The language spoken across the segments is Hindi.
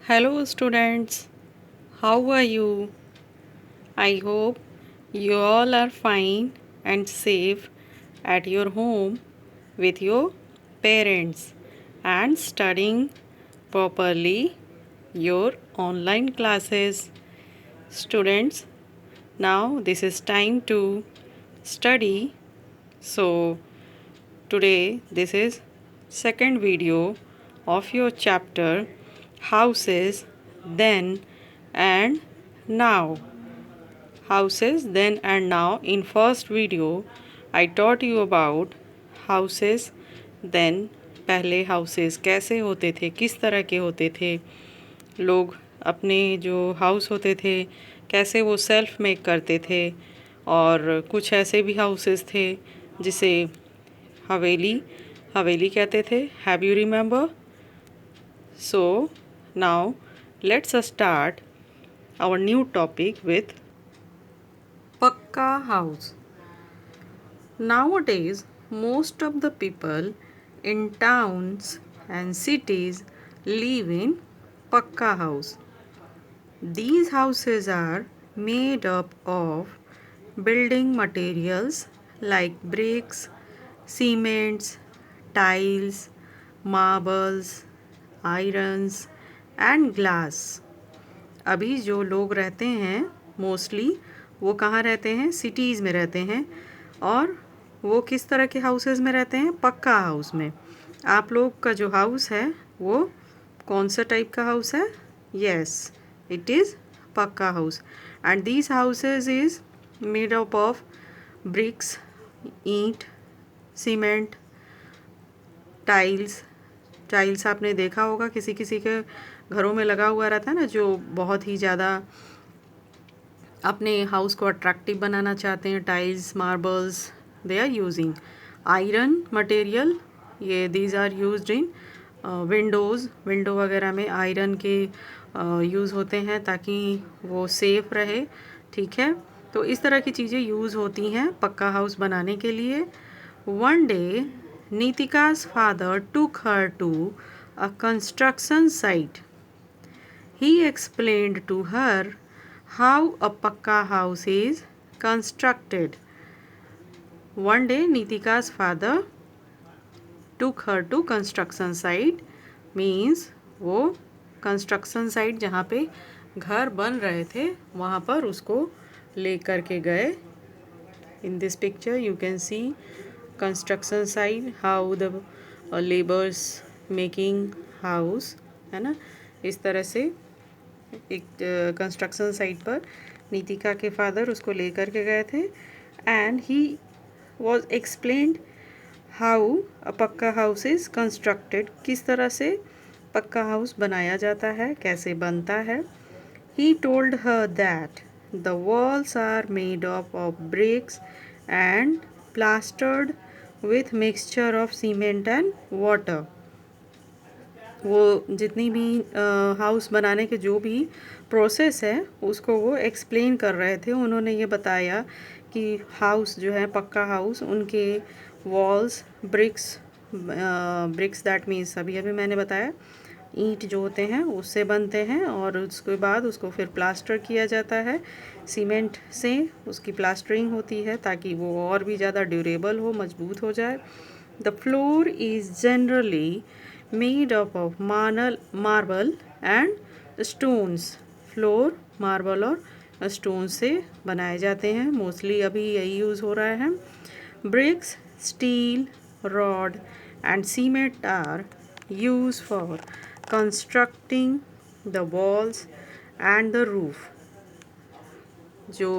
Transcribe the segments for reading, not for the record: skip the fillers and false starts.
Hello, students. How are you? I hope you all are fine and safe at your home with your parents and studying properly your online classes. Students, now this is time to study. So, today this is second video of your chapter houses then and now. Houses then and now. In first video I taught you about houses then. पहले हाउसेस कैसे होते थे, किस तरह के होते थे, लोग अपने जो हाउस होते थे कैसे वो सेल्फ मेक करते थे, और कुछ ऐसे भी हाउसेस थे जिसे हवेली हवेली कहते थे. Have you remember? So now let's start our new topic with Pakka house. Nowadays, most of the people in towns and cities live in Pakka house. These houses are made up of building materials like bricks, cements, tiles, marbles, irons and glass. अभी जो लोग रहते हैं मोस्टली वो कहाँ रहते हैं? सिटीज़ में रहते हैं. और वो किस तरह के हाउसेस में रहते हैं? पक्का हाउस में. आप लोग का जो हाउस है वो कौन सा टाइप का हाउस है? यस, इट इज़ पक्का house. And these houses is made up of BRICS, ईंट, सीमेंट, टाइल्स आपने देखा होगा किसी किसी के घरों में लगा हुआ रहता है ना, जो बहुत ही ज़्यादा अपने हाउस को अट्रैक्टिव बनाना चाहते हैं. Tiles, marbles, they are using iron material. ये these are used in window वगैरह में आयरन के यूज़ होते हैं ताकि वो सेफ रहे. ठीक है, तो इस तरह की चीज़ें यूज़ होती हैं पक्का हाउस बनाने के लिए. One day Nitika's father took her to a construction site. He explained to her how a pakka house is constructed. One day Nitika's father took her to construction site means वो construction site जहाँ पे घर बन रहे थे वहाँ पर उसको ले कर के गए. In this picture you can see construction site, how the labours making house, है ना. इस तरह से एक कंस्ट्रक्शन साइट पर नीतिका के फादर उसको लेकर के गए थे. And he was explained how a pucca house is constructed. किस तरह से पक्का हाउस बनाया जाता है, कैसे बनता है. He told her that the walls are made of bricks and plastered with mixture of cement and water. वो जितनी भी हाउस बनाने के जो भी प्रोसेस है उसको वो एक्सप्लेन कर रहे थे. उन्होंने ये बताया कि हाउस जो है पक्का हाउस, उनके वॉल्स ब्रिक्स दैट मीन्स अभी मैंने बताया ईंट जो होते हैं उससे बनते हैं, और उसके बाद उसको फिर प्लास्टर किया जाता है. सीमेंट से उसकी प्लास्टरिंग होती है ताकि वो और भी ज़्यादा ड्यूरेबल हो, मजबूत हो जाए. The floor is generally made up of marble and stones. Floor marble और स्टोन से बनाए जाते हैं. मोस्टली अभी यही यूज़ हो रहा है. Bricks, steel, rod and cement are use for constructing the walls and the roof. जो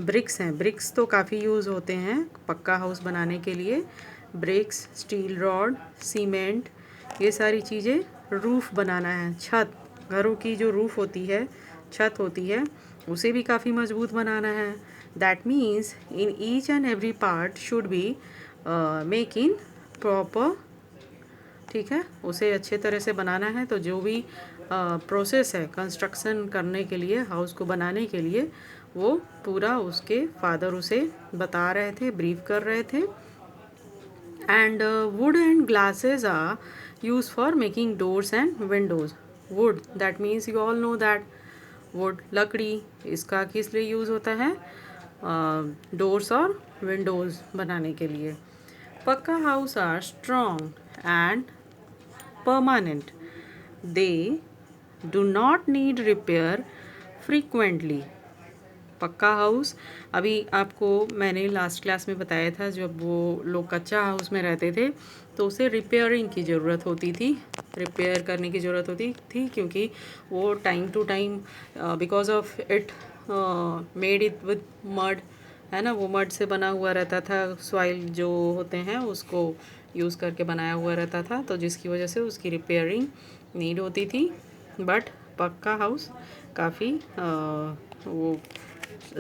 ब्रिक्स हैं, ब्रिक्स तो काफ़ी यूज़ होते हैं पक्का हाउस बनाने के लिए. ब्रिक्स, स्टील रॉड, सीमेंट, ये सारी चीज़ें रूफ़ बनाना है. छत, घरों की जो रूफ़ होती है, छत होती है, उसे भी काफ़ी मजबूत बनाना है. That means in each and every part should be make in proper. ठीक है, उसे अच्छे तरह से बनाना है. तो जो भी प्रोसेस है कंस्ट्रक्शन करने के लिए, हाउस को बनाने के लिए, वो पूरा उसके फादर उसे बता रहे थे, ब्रीफ कर रहे थे. And wood and glasses are use for making doors and windows. Wood, that means you all know that wood, लकड़ी, इसका किस लिए यूज़ होता है? डोर्स और विंडोज़ बनाने के लिए। Pucca house are strong and permanent, they do not need repair frequently. Pucca house, अभी आपको मैंने लास्ट क्लास में बताया था, जब वो लोग कच्चा हाउस में रहते थे तो उसे रिपेयरिंग की ज़रूरत होती थी, रिपेयर करने की ज़रूरत होती थी, क्योंकि वो time to time because of it made it with mud, है ना, वो मड से बना हुआ रहता था, सॉइल जो होते हैं उसको यूज़ करके बनाया हुआ रहता था, तो जिसकी वजह से उसकी रिपेयरिंग नीड होती थी। बट पक्का हाउस काफ़ी वो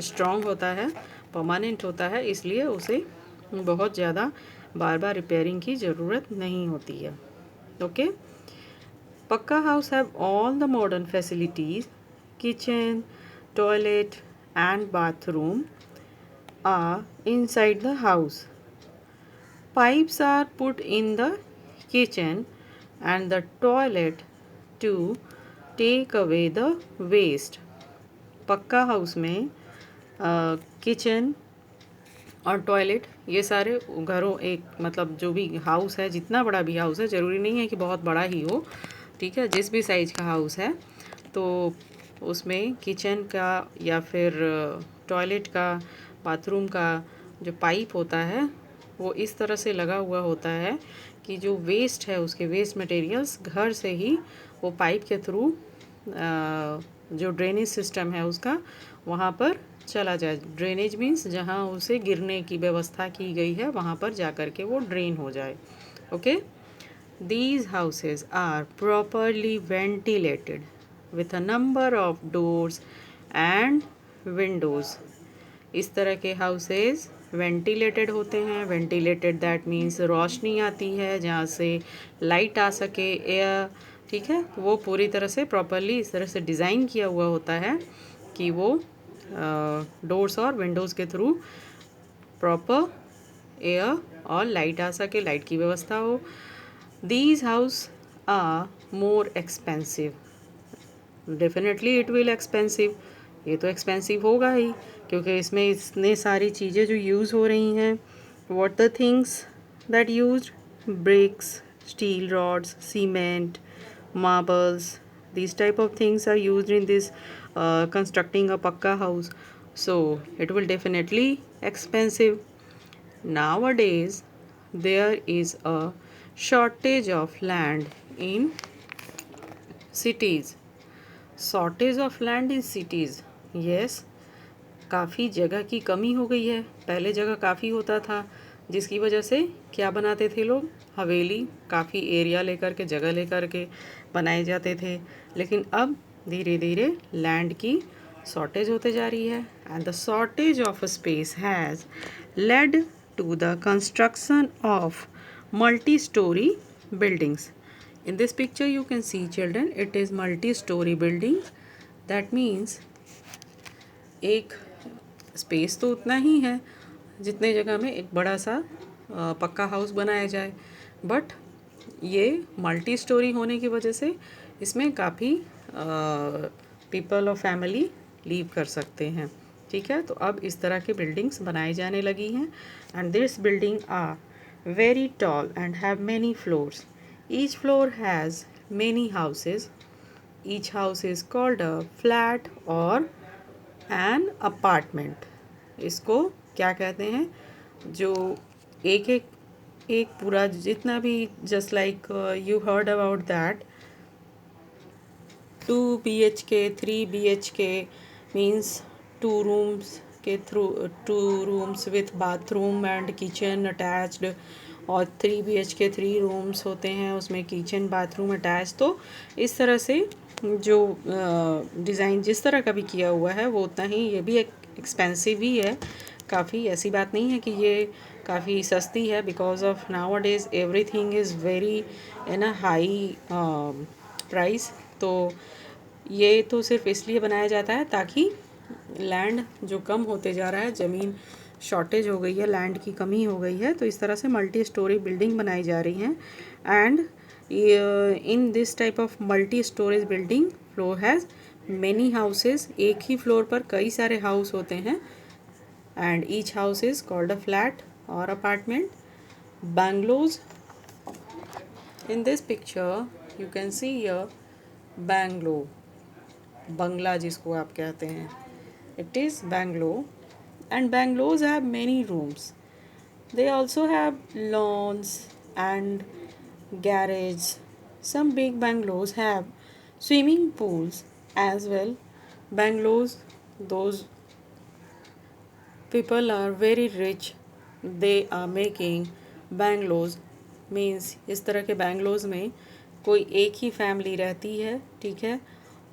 स्ट्रॉन्ग होता है, परमानेंट होता है, इसलिए उसे बहुत ज़्यादा बार बार रिपेयरिंग की ज़रूरत नहीं होती है। Okay, pucca house have all the modern facilities, kitchen, toilet and bathroom are inside the house. Pipes are put in the kitchen and the toilet to take away the waste. पक्का हाउस में किचन और टॉयलेट, ये सारे घरों, एक मतलब जो भी हाउस है, जितना बड़ा भी हाउस है, ज़रूरी नहीं है कि बहुत बड़ा ही हो, ठीक है, जिस भी साइज़ का हाउस है, तो उसमें किचन का या फिर टॉयलेट का, बाथरूम का जो पाइप होता है वो इस तरह से लगा हुआ होता है कि जो वेस्ट है, उसके वेस्ट मटेरियल्स घर से ही वो पाइप के थ्रू जो ड्रेनेज सिस्टम है उसका वहाँ पर चला जाए। ड्रेनेज मीन्स जहाँ उसे गिरने की व्यवस्था की गई है वहाँ पर जा कर के वो ड्रेन हो जाए। Okay, these houses are properly ventilated with a number of doors and windows. इस तरह के हाउसेस वेंटिलेटेड होते हैं। वेंटिलेटेड दैट मीन्स रोशनी आती है जहाँ से लाइट आ सके, एयर, ठीक है, वो पूरी तरह से प्रॉपरली इस तरह से डिज़ाइन किया हुआ होता है कि वो डोर्स और विंडोज़ के थ्रू प्रॉपर एयर और लाइट आ सके, लाइट की व्यवस्था हो। These house are more expensive. Definitely it will expensive. ये तो एक्सपेंसिव होगा ही, क्योंकि इसमें इतने सारी चीज़ें जो यूज़ हो रही हैं। What the things that used? Bricks, steel rods, cement, marbles. These type of things are used in this constructing a pakka house. So it will definitely expensive. Nowadays, there is a shortage of land in cities. Shortage of land in cities. Yes, काफ़ी जगह की कमी हो गई है। पहले जगह काफ़ी होता था, जिसकी वजह से क्या बनाते थे लोग? हवेली, काफ़ी एरिया लेकर के, जगह लेकर के बनाए जाते थे। लेकिन अब धीरे धीरे लैंड की शॉर्टेज होते जा रही है, and the shortage of space has led to the construction of multi-story buildings. In this picture you can see, children, it is multi-story building. That means एक स्पेस तो उतना ही है जितने जगह में एक बड़ा सा पक्का हाउस बनाया जाए, बट ये मल्टी स्टोरी होने की वजह से इसमें काफ़ी पीपल और फैमिली लीव कर सकते हैं, ठीक है। तो अब इस तरह के बिल्डिंग्स बनाई जाने लगी हैं, and this building are very tall and have many floors. Each floor has many houses. Each house is called a flat और एन अपार्टमेंट। इसको क्या कहते हैं? जो एक एक एक पूरा जितना भी, just like you heard about that 2 BHK 3 BHK means 2 rooms के through 2 rooms with bathroom and kitchen attached, और 3 BHK 3 rooms होते हैं, उसमें किचन बाथरूम अटैच। तो इस तरह से जो डिज़ाइन जिस तरह का भी किया हुआ है वो उतना ही, ये भी एक एक्सपेंसिव ही है काफ़ी। ऐसी बात नहीं है कि ये काफ़ी सस्ती है, because of now days everything is very in a high price. तो ये तो सिर्फ इसलिए बनाया जाता है ताकि लैंड जो कम होते जा रहा है, ज़मीन शॉर्टेज हो गई है, लैंड की कमी हो गई है, तो इस तरह से मल्टी स्टोरी बिल्डिंग बनाई जा रही हैं। And in this type of multi storage building floor has many houses, एक ही फ्लोर पर कई सारे हाउस होते हैं, and each house is called a flat और apartment. Bungalows. In this picture you can see a bungalow, बंगला जिसको आप कहते हैं. It is bungalow, and bungalows have many rooms. They also have lawns and garage. Some big bungalows have swimming pools as well. Bungalows, those people are very rich, they are making bungalows. Means इस तरह के बैंगलोज में कोई एक ही फैमिली रहती है, ठीक है,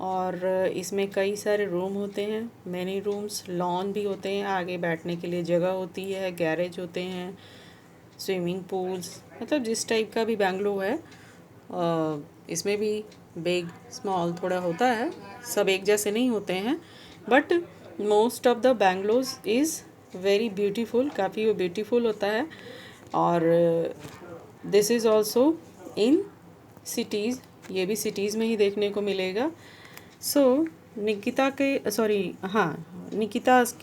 और इसमें कई सारे रूम होते हैं, मैनी रूम्स, लॉन भी होते हैं, आगे बैठने के लिए जगह होती है, गैरेज होते हैं, स्विमिंग पूल्स, मतलब जिस टाइप का भी बैंगलो है इसमें भी बिग स्मॉल थोड़ा होता है, सब एक जैसे नहीं होते हैं, but most of the bungalows is very beautiful, काफ़ी वो ब्यूटीफुल होता है. और this is also in cities, ये भी सिटीज़ में ही देखने को मिलेगा. सो निकिता के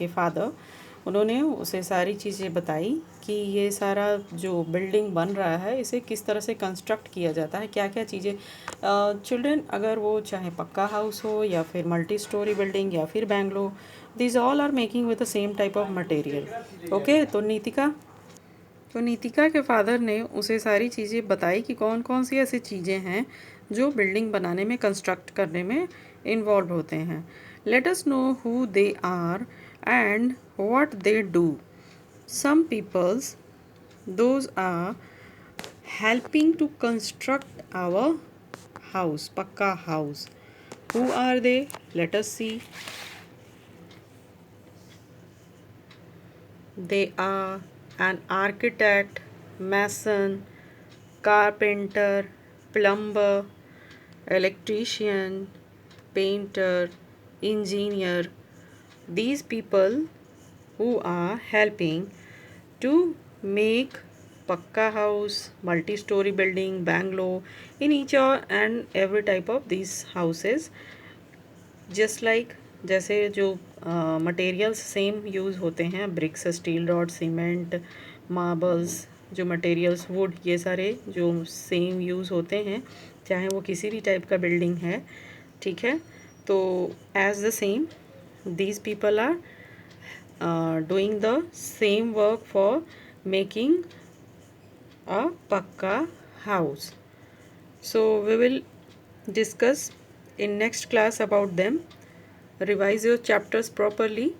फादर, उन्होंने उसे सारी चीज़ें बताई कि ये सारा जो बिल्डिंग बन रहा है इसे किस तरह से कंस्ट्रक्ट किया जाता है, क्या क्या चीज़ें. चिल्ड्रन, अगर वो चाहे पक्का हाउस हो या फिर मल्टी स्टोरी बिल्डिंग या फिर बैंगलो, these all are making with the same type of material. Okay, तो नीतिका के फादर ने उसे सारी चीज़ें बताई कि कौन कौन सी ऐसी चीज़ें हैं जो बिल्डिंग बनाने में, कंस्ट्रक्ट करने में इन्वॉल्व होते हैं. Let us know who they are and what they do. Some peoples, those are helping to construct our house, pakka house. Who are they? Let us see. They are an architect, mason, carpenter, plumber, electrician, painter, engineer. These people who are helping to make pakka house, multi-story building, bungalow, in each and every type of these houses. Just like जैसे जो मटेरियल्स सेम यूज़ होते हैं, bricks, steel rod, cement, marbles, जो मटेरियल्स, वुड, ये सारे जो सेम यूज़ होते हैं, चाहे वो किसी भी टाइप का बिल्डिंग है, ठीक है. तो as the same these people are doing the same work for making a pucca house. So we will discuss in next class about them. Revise your chapters properly.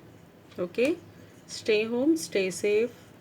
Okay, stay home, stay safe.